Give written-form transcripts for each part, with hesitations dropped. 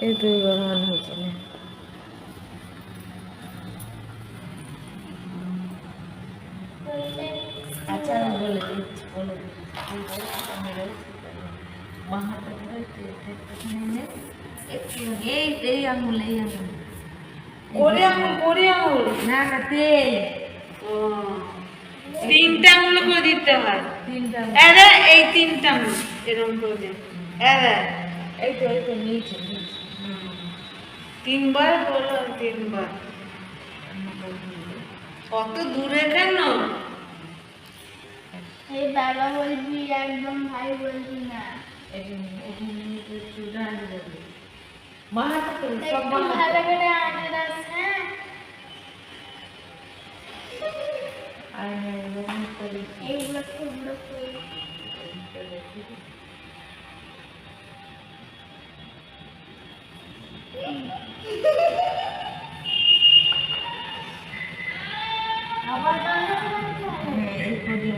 এই 2 বার মনে হচ্ছে না। আচ্ছা আমি বলে দিচ্ছি, বলে দিচ্ছি। বাঁ হাতে ধরে এখানে একটু এই আঙুল, এই আঙুল, কড়ি আঙুল না না তেল। ও 3টা আঙুল করে দিতে হয়। 3টা আরে এই 3টা আঙুল এরকম করে দিন। আরে এই তো নিচে 3বার বলো, 3বার। কত দূরে কেন? এই বাবা বলবি একদম, ভাই বলবি না। বাঁ হাতে তেল, সব একটু বাঁ হাতে। ভালো করে আনে রাখ, হ্যাঁ? আর এরকম করে এইগুলো খুবলো করে। আবার বাংলা বলতে হবে? এই করে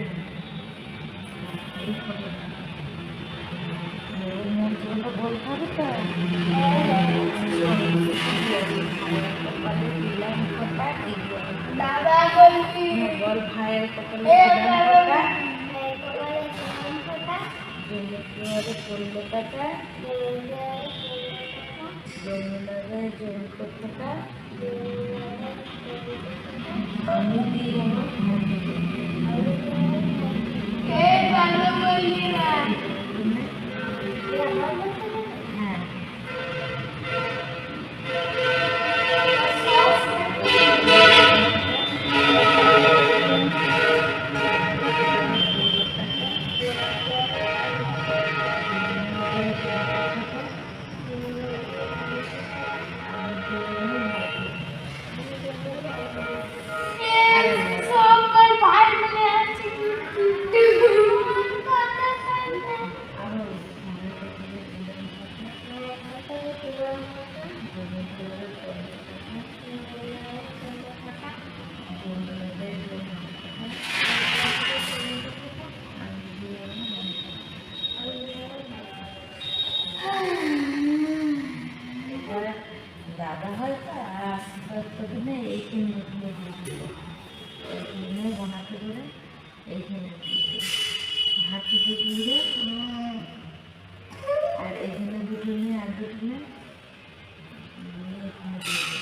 এই করে মন্ত্রটা বলতে হবে তো। বাবা বলবি। বল ভাইয়ের কপালে এ দিলাম বাবা ফোঁটা, বলবি। কপালে দিলাম ফোঁটা। জমিতে পড়লো কাটা, জমি লাগায় জমি ফোঁটা, আমি দিয়ে আমার মনে এ বাবা বলবি না। হ্যাঁ সকল ভাই মিলে আছে কথা দাদা হয়তো আর আসতে দিনে এইখানে এইখানে বানাতে করে এইখানে হাতে দিয়ে আর এখানে দুটো নিয়ে আর দুটো নিয়ে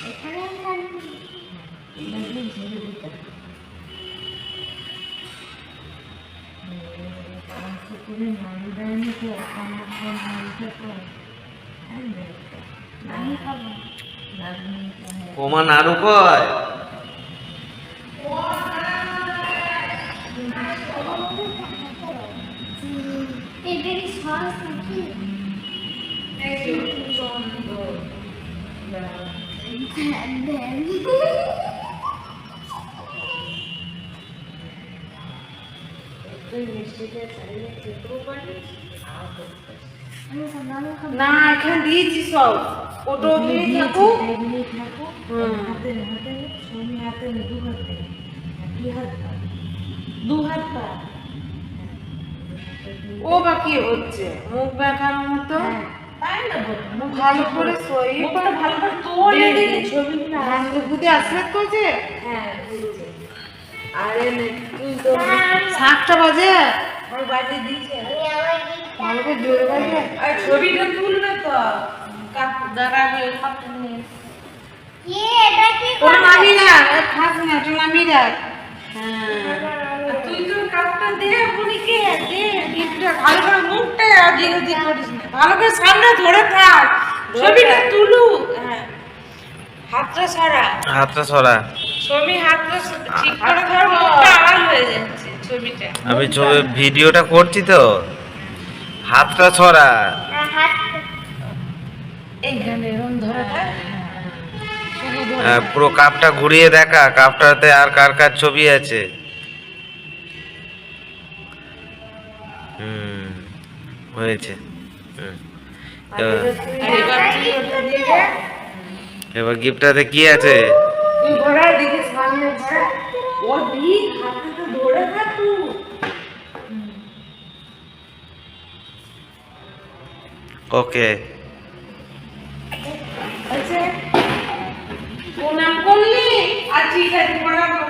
এখানে এখানে ঝেড়ে দিতে হবে। করে নাড়ু দেয়নি তো আমার নাড়ুটা তো আমি খাবো। নাড়ু নিয়ে ওমা নাড়ু কয় এটারই সস নাকি? দেন। মিষ্টিটা চালিয়ে খেতেও পারি আর করতে আমি খাবো, আমি খাবো। না এখানে দিয়েছি সব। ওটা ওখানে থাকুক। এমনি থাকুক হাতে হাতে শনি হাতে দু হাতে কি হাত পা দু হাত পা ও বাকি হচ্ছে মুখ দেখানোর মতো। তাই না বলো ভালো করে সই মুখটা ভালো করে তোলে দেখি ছবিগুলো বুদ্ধি আশ্রয় করছে। হ্যাঁ বুঝছে আর এনে তুই তো সাতটা বাজে আমার বাড়ি দিয়েছে আমি আবার দিই। ভালো করে জোরে বাজে। আর ছবিটা তুলবে তো কাকু দাঁড়াবে কাকু নিয়ে কি এটা কি ওটা করে? নামি না খাস না ওটা নামি রাখ। হ্যাঁ তুই তো কাকটা দে বুনিকে দে গিফটটা ভালো করে মুখটা এদিক ওদিক করিস না। ভালো করে সামনে ধরে থাক ছবিটা তুলু। হ্যাঁ হাতটা ছাড়া হাতটা ছড়া ছবি হাতটা ঠিক করে ধর মুখটা আড়াল হয়ে যাচ্ছে ছবিটা। আমি ছবি ভিডিওটা করছি তো হাতটা ছড়া হাত এইখানে এরকম ধরে থাক পুরো কাপটা ঘুরিয়ে দেখা কাপটাতে আর কার কার ছবি আছে। হয়েছে এবার গিফটটাতে কি আছে? তুই ঘোড়ার দিকে সামনে ঘোড়া ও দিক হাতে তো ধরে থাক তুই ওকে এই ঠিক আছে প্রণাম